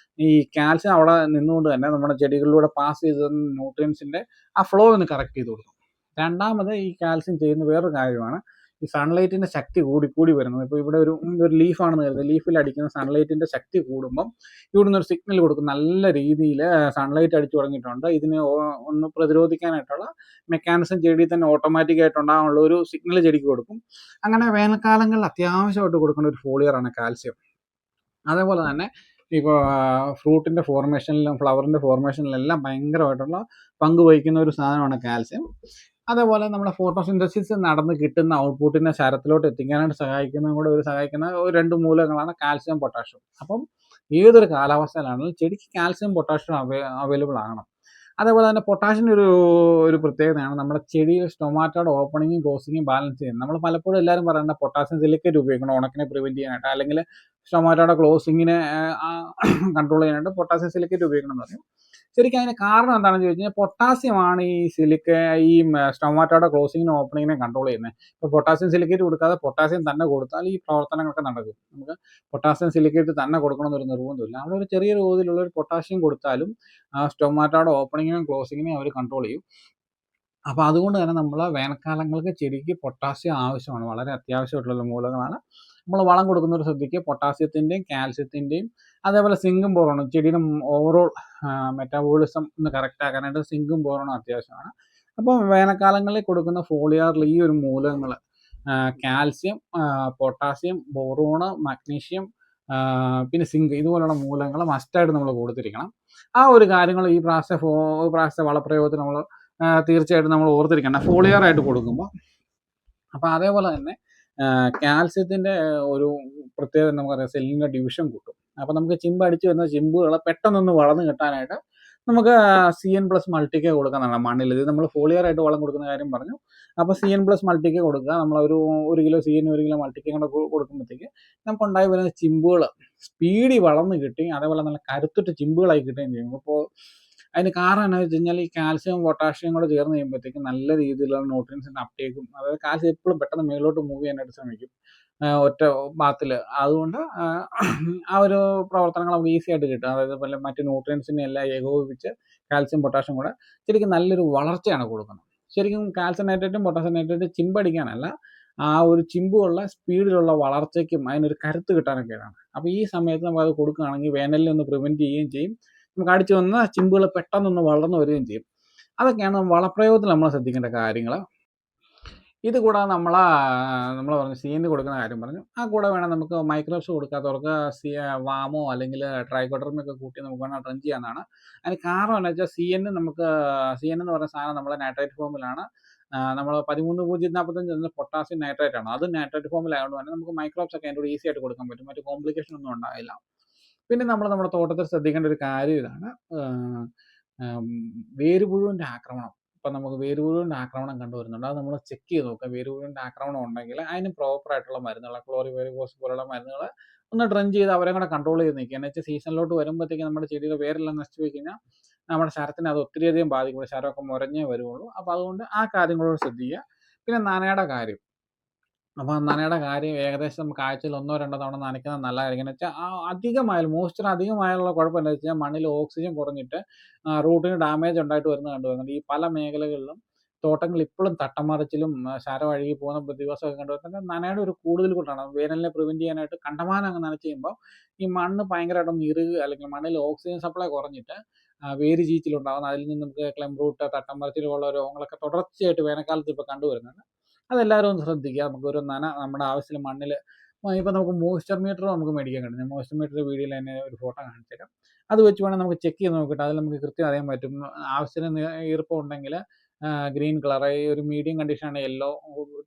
ഈ കാൽസ്യം അവിടെ നിന്നുകൊണ്ട് തന്നെ നമ്മുടെ ചെടികളിലൂടെ പാസ് ചെയ്ത് ന്യൂട്രിയൻസിൻ്റെ ആ ഫ്ലോ ഒന്ന് കറക്റ്റ് ചെയ്ത് കൊടുക്കും. രണ്ടാമത് ഈ കാൽസ്യം ചെയ്യുന്ന വേറൊരു കാര്യമാണ് ഈ സൺലൈറ്റിൻ്റെ ശക്തി കൂടി വരുന്നത്. ഇപ്പോൾ ഇവിടെ ഒരു ലീഫാണെന്ന് കരുതുക. ലീഫിൽ അടിക്കുന്ന സൺലൈറ്റിൻ്റെ ശക്തി കൂടുമ്പം ഇവിടുന്ന് ഒരു സിഗ്നൽ കൊടുക്കും. നല്ല രീതിയിൽ സൺലൈറ്റ് അടിച്ചു തുടങ്ങിയിട്ടുണ്ട്, ഇതിനെ ഒന്ന് പ്രതിരോധിക്കാനായിട്ടുള്ള മെക്കാനിസം ചെടിയിൽ തന്നെ ഓട്ടോമാറ്റിക്കായിട്ടുണ്ടാകാനുള്ള ഒരു സിഗ്നൽ ചെടിക്ക് കൊടുക്കും. അങ്ങനെ വേനൽക്കാലങ്ങളിൽ അത്യാവശ്യമായിട്ട് കൊടുക്കേണ്ട ഒരു ഫോളിയറാണ് കാൽസ്യം. അതേപോലെ തന്നെ ഇപ്പോൾ ഫ്രൂട്ടിൻ്റെ ഫോർമേഷനിലും ഫ്ലവറിൻ്റെ ഫോർമേഷനിലെല്ലാം ഭയങ്കരമായിട്ടുള്ള പങ്ക് വഹിക്കുന്ന ഒരു സാധനമാണ് കാൽസ്യം. അതേപോലെ നമ്മുടെ ഫോട്ടോസിന്തസിസ് നടന്ന് കിട്ടുന്ന ഔട്ട്പുട്ടിനെ ശരത്തിലോട്ട് എത്തിക്കാനായിട്ട് സഹായിക്കുന്ന ഒരു 2 മൂലകങ്ങളാണ് കാൽസ്യം, പൊട്ടാഷ്യം. അപ്പം ഏതൊരു കാലാവസ്ഥയിലാണെങ്കിലും ചെടിക്ക് കാൽസ്യം, പൊട്ടാഷ്യം അവൈലബിൾ ആകണം. അതേപോലെ തന്നെ പൊട്ടാഷ്യം ഒരു പ്രത്യേകതയാണ് നമ്മുടെ ചെടിയിൽ സ്റ്റൊമാറ്റോയുടെ ഓപ്പണിങ്ങും ക്ലോസിങ്ങും ബാലൻസ് ചെയ്യുന്നത്. നമ്മൾ പലപ്പോഴും എല്ലാവരും പറയേണ്ട പൊട്ടാഷ്യം സിലിക്കേറ്റ് ഉപയോഗിക്കണം ഉണക്കിനെ പ്രിവെൻറ്റ് ചെയ്യാനായിട്ട്, അല്ലെങ്കിൽ സ്റ്റൊമാറ്റോയുടെ ക്ലോസിങ്ങിനെ കൺട്രോൾ ചെയ്യാനായിട്ട് പൊട്ടാസ്യം സിലിക്കേറ്റ് ഉപയോഗിക്കണം എന്ന് പറയും. ശരിക്കും അതിന് കാരണം എന്താണെന്ന് ചോദിച്ചു കഴിഞ്ഞാൽ പൊട്ടാസ്യമാണ് ഈ സ്റ്റൊമാറ്റോയുടെ ക്ലോസിങ്ങിനും ഓപ്പണിങ്ങിനെ കൺട്രോൾ ചെയ്യുന്നത്. ഇപ്പോൾ പൊട്ടാസ്യം സിലിക്കേറ്റ് കൊടുക്കാതെ പൊട്ടാസ്യം തന്നെ കൊടുത്താൽ ഈ പ്രവർത്തനങ്ങളൊക്കെ നടക്കും. നമുക്ക് പൊട്ടാസ്യം സിലിക്കേറ്റ് തന്നെ കൊടുക്കണമെന്നൊരു നിർബന്ധമില്ല. അവിടെ ഒരു ചെറിയ തോതിലുള്ള ഒരു പൊട്ടാസ്യം കൊടുത്താലും സ്റ്റൊമാറ്റോയുടെ ഓപ്പണിങ്ങിനും ക്ലോസിങ്ങിനെയും അവർ കൺട്രോൾ ചെയ്യും. അപ്പോൾ അതുകൊണ്ട് തന്നെ നമ്മൾ വേനൽക്കാലങ്ങൾക്ക് ചെടിക്ക് പൊട്ടാസ്യം ആവശ്യമാണ്, വളരെ അത്യാവശ്യമായിട്ടുള്ള മൂലകങ്ങളാണ്. നമ്മൾ വളം കൊടുക്കുന്നവർ ശ്രദ്ധിക്കുക, പൊട്ടാസ്യത്തിൻ്റെയും കാൽസ്യത്തിൻ്റെയും അതേപോലെ സിങ്കും ബോറോണും ചെടിയുടെ ഓവറോൾ മെറ്റാബോളിസം ഒന്ന് കറക്റ്റ് ആക്കാനായിട്ട് സിങ്കും ബോറോണും അത്യാവശ്യമാണ്. അപ്പോൾ വേനൽക്കാലങ്ങളിൽ കൊടുക്കുന്ന ഫോളിയാറിൽ ഈ ഒരു മൂലകങ്ങൾ കാൽസ്യം, പൊട്ടാസ്യം, ബോറോണ്, മഗ്നീഷ്യം, പിന്നെ സിങ്ക് ഇതുപോലുള്ള മൂലകങ്ങൾ മസ്റ്റായിട്ട് നമ്മൾ കൊടുത്തിരിക്കണം. ആ ഒരു കാര്യങ്ങൾ ഈ പ്രാവശ്യത്തെ വളപ്രയോഗത്തിൽ നമ്മൾ തീർച്ചയായിട്ടും നമ്മൾ ഓർത്തിരിക്കണം ഫോളിയറായിട്ട് കൊടുക്കുമ്പോൾ. അപ്പോൾ അതേപോലെ തന്നെ കാൽസ്യത്തിൻ്റെ ഒരു പ്രത്യേകത നമുക്കറിയാം, സെല്ലിൻ്റെ ഡിവിഷൻ കൂട്ടും. അപ്പോൾ നമുക്ക് ചിമ്പ് അടിച്ച് വരുന്ന ചിമ്പുകൾ പെട്ടെന്നൊന്ന് വളർന്ന് കിട്ടാനായിട്ട് നമുക്ക് CN+ മൾട്ടിക്കെ കൊടുക്കുന്നതാണ് മണ്ണിൽ. ഇത് നമ്മൾ ഫോളിയറായിട്ട് വളം കൊടുക്കുന്ന കാര്യം പറഞ്ഞു. അപ്പോൾ CN+ മൾട്ടിക്കെ കൊടുക്കുക. നമ്മളൊരു 1 കിലോ CN 1 കിലോ മൾട്ടിക്കെ കൂടെ കൊടുക്കുമ്പോഴത്തേക്ക് നമുക്ക് ഉണ്ടായി വരുന്ന ചിമ്പുകൾ സ്പീഡി വളർന്ന് കിട്ടി, അതേപോലെ നല്ല കരുത്തുറ്റ ചിമ്പുകളായി കിട്ടുകയും ചെയ്യും. അപ്പോൾ അതിന് കാരണം എന്താണെന്ന് വെച്ച് കഴിഞ്ഞാൽ ഈ കാൽസ്യവും പൊട്ടാഷ്യം കൂടെ ചേർന്ന് കഴിയുമ്പോഴത്തേക്കും നല്ല രീതിയിലുള്ള ന്യൂട്രിയൻസിൻ്റെ അപ്ടേക്കും, അതായത് കാൽസ്യം എപ്പോഴും പെട്ടെന്ന് മേലോട്ട് മൂവ് ചെയ്യാനായിട്ട് ശ്രമിക്കും ഒറ്റ ബാത്തിൽ. അതുകൊണ്ട് ആ ഒരു പ്രവർത്തനങ്ങൾ നമുക്ക് ഈസി ആയിട്ട് കിട്ടും. അതായത് പോലെ മറ്റ് ന്യൂട്രിയൻസിനെ എല്ലാം ഏകോപിപ്പിച്ച് കാൽസ്യം പൊട്ടാഷ്യം കൂടെ ശരിക്കും നല്ലൊരു വളർച്ചയാണ് കൊടുക്കുന്നത്. ശരിക്കും കാൽസ്യം നൈട്രേറ്റും പൊട്ടാസ്യം നൈട്രേറ്റും ചിമ്പടിക്കാനല്ല, ആ ഒരു ചിമ്പുള്ള സ്പീഡിലുള്ള വളർച്ചയ്ക്കും അതിനൊരു കരുത്ത് കിട്ടാനൊക്കെയാണ്. അപ്പോൾ ഈ സമയത്ത് നമുക്ക് അത് കൊടുക്കുകയാണെങ്കിൽ വേനലിൽ ഒന്ന് പ്രിവെൻറ്റ് ചെയ്യുകയും ചെയ്യും, നമുക്ക് അടിച്ചു വന്ന ചിമ്പുകൾ പെട്ടെന്നൊന്ന് വളർന്നു വരികയും ചെയ്യും. അതൊക്കെയാണ് വളപ്രയോഗത്തിൽ നമ്മൾ ശ്രദ്ധിക്കേണ്ട കാര്യങ്ങൾ. ഇത് കൂടാതെ നമ്മൾ പറഞ്ഞു CN കൊടുക്കുന്ന കാര്യം പറഞ്ഞു. ആ കൂടെ വേണം നമുക്ക് മൈക്രോബ്സ് കൊടുക്കാത്തവർക്ക് വാമോ അല്ലെങ്കിൽ ട്രൈക്കോഡർമയൊക്കെ കൂട്ടി നമുക്ക് വേണം ട്രെൻ ചെയ്യാവുന്നതാണ്. അതിന് കാരണം എന്താ വെച്ചാൽ CN എന്ന് പറയുന്ന സാധനം നമ്മുടെ നൈട്രേറ്റ് ഫോമിലാണ്. നമ്മൾ 13.045 പൊട്ടാസ്യം നൈട്രേറ്റ് ആണ്, അത് നൈട്രേറ്റ് ഫോമിലായതുകൊണ്ട് തന്നെ നമുക്ക് മൈക്രോബ്സ് ഒക്കെ അതിൻ്റെ കൂടെ ഈസി ആയിട്ട് കൊടുക്കാൻ പറ്റും, മറ്റു കോംപ്ലിക്കേഷൻ ഒന്നും ഉണ്ടാവില്ല. പിന്നെ നമ്മൾ നമ്മുടെ തോട്ടത്തിൽ ശ്രദ്ധിക്കേണ്ട ഒരു കാര്യം ഇതാണ്, വേരുപുഴുവിൻ്റെ ആക്രമണം. ഇപ്പം നമുക്ക് വേരുപുഴുവിൻ്റെ ആക്രമണം കണ്ടുവരുന്നുണ്ട്. അത് നമ്മൾ ചെക്ക് ചെയ്ത് നോക്കുക. വേരുപുഴുവിൻ്റെ ആക്രമണം ഉണ്ടെങ്കിൽ അതിന് പ്രോപ്പറായിട്ടുള്ള മരുന്നുകൾ, ക്ലോറിവൈറിഫോസ് പോലുള്ള മരുന്നുകൾ ഒന്ന് ഡ്രൻ ചെയ്ത് അവരെ കൂടെ കൺട്രോൾ ചെയ്ത് നിൽക്കുക. എന്ന് വെച്ചാൽ സീസണിലോട്ട് വരുമ്പോഴത്തേക്ക് നമ്മുടെ ചെടിയുടെ വേരെല്ലാം നശിച്ചു പോയി കഴിഞ്ഞാൽ നമ്മുടെ ശരത്തിനെ അത് ഒത്തിരിയധികം ബാധിക്കും, ശരമൊക്കെ മുരഞ്ഞേ വരുള്ളൂ. അപ്പോൾ അതുകൊണ്ട് ആ കാര്യങ്ങളോട് ശ്രദ്ധിക്കുക. പിന്നെ നനയുടെ കാര്യം, അപ്പോൾ നനയുടെ കാര്യം ഏകദേശം നമുക്ക് ആഴ്ചയിൽ 1-2 തവണ നനയ്ക്കുന്നത് നല്ലതായിരിക്കും. എന്ന് വെച്ചാൽ അധികമായാലും മോയ്സ്ചർ അധികമായുള്ള കുഴപ്പം എന്താ വെച്ച് കഴിഞ്ഞാൽ മണ്ണിൽ ഓക്സിജൻ കുറഞ്ഞിട്ട് റൂട്ടിന് ഡാമേജ് ഉണ്ടായിട്ട് കണ്ടുവരുന്നുണ്ട്. ഈ പല മേഖലകളിലും തോട്ടങ്ങൾ ഇപ്പോഴും തട്ടമറിച്ചിലും ശരം അഴുകി പോകുന്ന ദിവസമൊക്കെ കണ്ടുവരുന്നത് നനയുടെ ഒരു കൂടുതൽ കൊണ്ടാണ്. വേനലിനെ പ്രിവെൻറ്റ് ചെയ്യാനായിട്ട് കണ്ടമാനം അങ്ങ് നനച്ച് കഴിയുമ്പോൾ ഈ മണ്ണ് ഭയങ്കരമായിട്ടൊന്ന് ഇറുകുക, അല്ലെങ്കിൽ മണ്ണിൽ ഓക്സിജൻ സപ്ലൈ കുറഞ്ഞിട്ട് വേര് ചീച്ചിലുണ്ടാകുന്ന, അതിൽ നിന്ന് നമുക്ക് ക്ലെം റൂട്ട്, തട്ടമറിച്ചിൽ പോലുള്ള രോഗങ്ങളൊക്കെ തുടർച്ചയായിട്ട് വേനൽക്കാലത്ത് ഇപ്പോൾ കണ്ടുവരുന്നുണ്ട്. അതെല്ലാവരും ഒന്ന് ശ്രദ്ധിക്കുക. നമുക്കൊരു നമ്മുടെ ആവശ്യത്തിന് മണ്ണിൽ ഇപ്പം നമുക്ക് മോയ്സ്ചർ മീറ്റർ നമുക്ക് മേടിക്കാൻ കിട്ടും. ഞാൻ മോയ്സ്ചർ മീറ്റർ വീഡിയോയിൽ തന്നെ ഒരു ഫോട്ടോ കാണിച്ചേക്കാം. അത് വെച്ച് വേണം നമുക്ക് ചെക്ക് ചെയ്ത് നോക്കിയിട്ട് അതിൽ നമുക്ക് കൃത്യം അറിയാൻ പറ്റും. ആവശ്യത്തിന് ഈർപ്പം ഉണ്ടെങ്കിൽ ഗ്രീൻ കളർ, ഒരു മീഡിയം കണ്ടീഷനാണ് യെല്ലോ,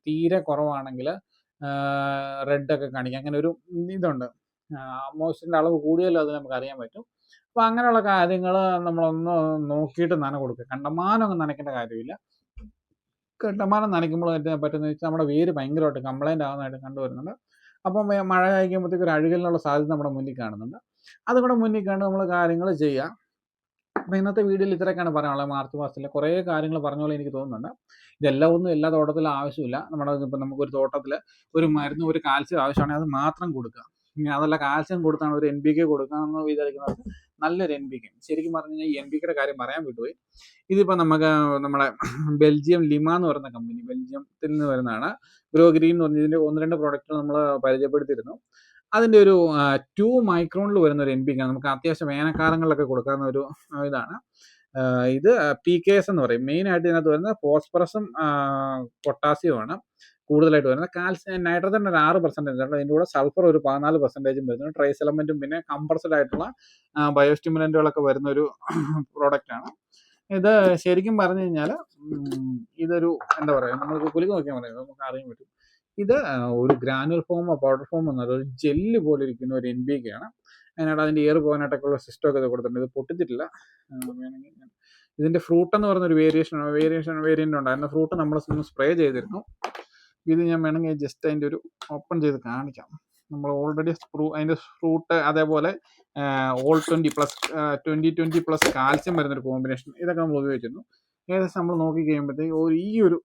തീരെ കുറവാണെങ്കിൽ റെഡൊക്കെ കാണിക്കും. അങ്ങനെ ഒരു ഇതുണ്ട്. മോയ്സ്ചറിൻ്റെ അളവ് കൂടിയാലും അത് നമുക്ക് അറിയാൻ പറ്റും. അപ്പോൾ അങ്ങനെയുള്ള കാര്യങ്ങൾ നമ്മളൊന്ന് നോക്കിയിട്ട് നന കൊടുക്കുക. കണ്ടമാനം ഒന്നും നനയ്ക്കേണ്ട കാര്യമില്ല. കണ്ടമാനം നനയ്ക്കുമ്പോൾ പറ്റുന്നത് വെച്ചാൽ നമ്മുടെ വേര് ഭയങ്കരമായിട്ട് കംപ്ലൈൻ്റ് ആകുന്നതായിട്ട് കണ്ടുവരുന്നുണ്ട്. അപ്പം മഴ കഴിക്കുമ്പോഴത്തേക്ക് ഒരു അഴുകലിനുള്ള സാധ്യത നമ്മുടെ മുന്നിൽ കാണുന്നുണ്ട്. അതുകൂടെ മുന്നിൽ കണ്ട് നമ്മൾ കാര്യങ്ങൾ ചെയ്യുക. അപ്പോൾ ഇന്നത്തെ വീഡിയോയിൽ ഇത്രയൊക്കെയാണ് പറയാനുള്ളത്. മാർച്ച് മാസത്തിലെ കുറേ കാര്യങ്ങൾ പറഞ്ഞ പോലെ എനിക്ക് തോന്നുന്നുണ്ട്. ഇതെല്ലാം ഒന്നും എല്ലാ തോട്ടത്തിലും ആവശ്യമില്ല. ഇപ്പം നമുക്കൊരു തോട്ടത്തിൽ ഒരു മരുന്ന്, ഒരു കാൽസ്യം ആവശ്യമാണെങ്കിൽ അത് മാത്രം കൊടുക്കുക. ഇനി അതല്ല കാൽസ്യം കൊടുത്താണ് ഒരു NPK കൊടുക്കാമെന്ന് വിചാരിക്കുന്നവർക്ക് നല്ലൊരു NPK. ശരിക്കും പറഞ്ഞു കഴിഞ്ഞാൽ ഈ NPKയുടെ കാര്യം പറയാൻ വിട്ടുപോയി. ഇതിപ്പോൾ നമുക്ക് നമ്മുടെ ബെൽജിയം ലിമ എന്ന് പറയുന്ന കമ്പനി, ബെൽജിയത്തിൽ നിന്ന് വരുന്നതാണ്. ഗ്രോ ഗ്രീൻ എന്ന് പറഞ്ഞ ഇതിൻ്റെ 1-2 പ്രോഡക്റ്റുകൾ നമ്മൾ പരിചയപ്പെടുത്തിയിരുന്നു. അതിൻ്റെ ഒരു 2 മൈക്രോണിൽ വരുന്ന ഒരു NPK ആണ്. നമുക്ക് അത്യാവശ്യം വേനൽക്കാലങ്ങളിലൊക്കെ കൊടുക്കാവുന്ന ഒരു ഇതാണ്. ഇത് PKS എന്ന് പറയും. മെയിനായിട്ട് ഇതിനകത്ത് വരുന്നത് ഫോസ്ഫറസും പൊട്ടാസ്യവുമാണ് കൂടുതലായിട്ട് വരുന്നത്. കാൽസ്യം, നൈട്രജൻ ഒരു 6% ഉണ്ട്. അതിൻ്റെ കൂടെ സൾഫർ ഒരു 14% വരുന്നുണ്ട്. ട്രേസ് എലമെൻറ്റും പിന്നെ കംപ്രസ്ഡ് ആയിട്ടുള്ള ബയോസ്റ്റിമുലൻറ്റുകളൊക്കെ വരുന്ന ഒരു പ്രോഡക്റ്റാണ്. ഇത് ശരിക്കും പറഞ്ഞു കഴിഞ്ഞാൽ ഇതൊരു എന്താ പറയുക, നമുക്ക് കുലുക്ക് നോക്കിയാൽ മതി, നമുക്ക് അറിയാൻ പറ്റും. ഇത് ഒരു ഗ്രാനുവൽ ഫോമോ പൗഡർ ഫോമോ എന്നല്ല, ഒരു ജെല്ല് പോലെ ഇരിക്കുന്ന ഒരു NPK ആണ്. അതിനായിട്ട് അതിൻ്റെ എയർ പോകാനായിട്ടൊക്കെ സിസ്റ്റമൊക്കെ ഇത് കൊടുത്തിട്ടുണ്ട്. ഇത് പൊട്ടിച്ചിട്ടില്ല. വേണമെങ്കിൽ ഇതിൻ്റെ ഫ്രൂട്ട് എന്ന് പറഞ്ഞൊരു വേരിയൻ്റ് ഉണ്ടായിരുന്നു. ഫ്രൂട്ട് നമ്മൾ സ്പ്രേ ചെയ്തിരുന്നു. ഇത് ഞാൻ വേണമെങ്കിൽ ജസ്റ്റ് അതിൻ്റെ ഒരു ഓപ്പൺ ചെയ്ത് കാണിക്കാം. നമ്മൾ ഓൾറെഡി അതിൻ്റെ ഫ്രൂട്ട്, അതേപോലെ ഓൾ 20+ കാൽസ്യം വരുന്നൊരു കോമ്പിനേഷൻ, ഇതൊക്കെ നമ്മൾ ഉപയോഗിച്ചിരുന്നു. ഏകദേശം നമ്മൾ നോക്കി കഴിയുമ്പോഴത്തേക്ക് ഈ ഒരു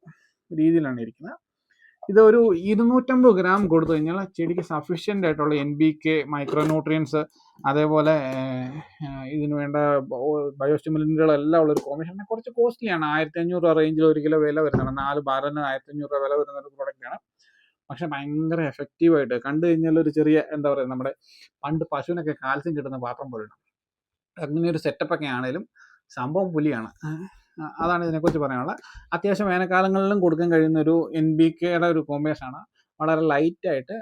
രീതിയിലാണ് ഇരിക്കുന്നത്. ഇതൊരു 250 ഗ്രാം കൊടുത്തു കഴിഞ്ഞാൽ ചെടിക്ക് സഫീഷ്യൻ്റ് ആയിട്ടുള്ള NPK, മൈക്രോ ന്യൂട്രിയൻസ്, അതേപോലെ ഇതിന് വേണ്ട ബയോസ്റ്റിമുലൻറ്റുകളെല്ലാം ഉള്ളൊരു കോമ്പിനേഷൻ. കുറച്ച് കോസ്റ്റ്ലിയാണ്, 1500 രൂപ റേഞ്ചിൽ 1 കിലോ വില വരുന്നതാണ്. 4 ബാരന് 1500 രൂപ വില വരുന്ന ഒരു പ്രൊഡക്റ്റാണ്. പക്ഷെ ഭയങ്കര എഫക്റ്റീവായിട്ട് കണ്ടു കഴിഞ്ഞാൽ ഒരു ചെറിയ എന്താ പറയുക, നമ്മുടെ പണ്ട് പശുവിനൊക്കെ കാൽസ്യം കിട്ടുന്ന പാത്രം പോലെ ഉണ്ട്. അങ്ങനെ ഒരു സെറ്റപ്പൊക്കെ ആണെങ്കിലും സംഭവം പുലിയാണ്. അതാണ് ഇതിനെക്കുറിച്ച് പറയാനുള്ളത്. അത്യാവശ്യം വേനൽക്കാലങ്ങളിലും കൊടുക്കാൻ കഴിയുന്ന ഒരു NPKയുടെ ഒരു കോമ്പിനേഷനാണ്. വളരെ ലൈറ്റായിട്ട്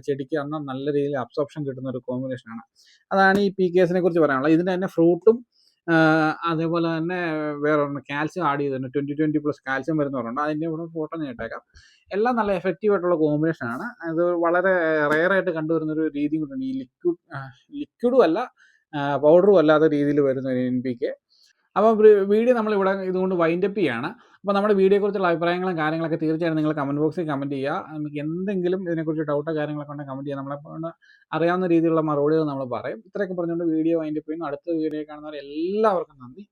ചെടിക്ക് അന്ന് നല്ല രീതിയിൽ അബ്സോർപ്ഷൻ കിട്ടുന്ന ഒരു കോമ്പിനേഷനാണ്. അതാണ് ഈ PKSനെ കുറിച്ച് പറയാനുള്ളത്. ഇതിൻ്റെ തന്നെ ഫ്രൂട്ടും അതേപോലെ തന്നെ വേറെ ഒന്ന് കാൽസ്യം ആഡ് ചെയ്തിട്ടുണ്ട്. 20+ കാൽസ്യം വരുന്ന പറയുന്നുണ്ട്. അതിൻ്റെ കൂടെ ഫോട്ടോ ഞാൻ ഇട്ടേക്കാം. എല്ലാം നല്ല എഫക്റ്റീവായിട്ടുള്ള കോമ്പിനേഷനാണ്. അത് വളരെ റെയറായിട്ട് കണ്ടുവരുന്നൊരു രീതിയും കൂടിയുണ്ട്. ഈ ലിക്വിഡും അല്ല പൗഡറും അല്ലാത്ത രീതിയിൽ വരുന്ന ഒരു NPK. അപ്പോൾ വീഡിയോ നമ്മളിവിടെ ഇതുകൊണ്ട് വൈൻഡപ്പ് ചെയ്യുകയാണ്. അപ്പോൾ നമ്മുടെ വീഡിയോയെക്കുറിച്ചുള്ള അഭിപ്രായങ്ങളും കാര്യങ്ങളൊക്കെ തീർച്ചയായും നിങ്ങൾ കമൻറ്റ് ബോക്സിൽ കമൻറ്റ് ചെയ്യുക. നമുക്ക് എന്തെങ്കിലും ഇതിനെക്കുറിച്ച് ഡൗട്ടോ കാര്യങ്ങളൊക്കെ ഉണ്ടെങ്കിൽ കമൻറ്റ് ചെയ്യുക. നമ്മളെക്കൊണ്ട് അറിയാവുന്ന രീതിയിലുള്ള മറുപടികൾ നമ്മൾ പറയും. ഇത്രയൊക്കെ പറഞ്ഞുകൊണ്ട് വീഡിയോ വൈൻഡപ്പ് ചെയ്യുന്നു. അടുത്ത വീഡിയോ കാണുന്നവർ എല്ലാവർക്കും നന്ദി.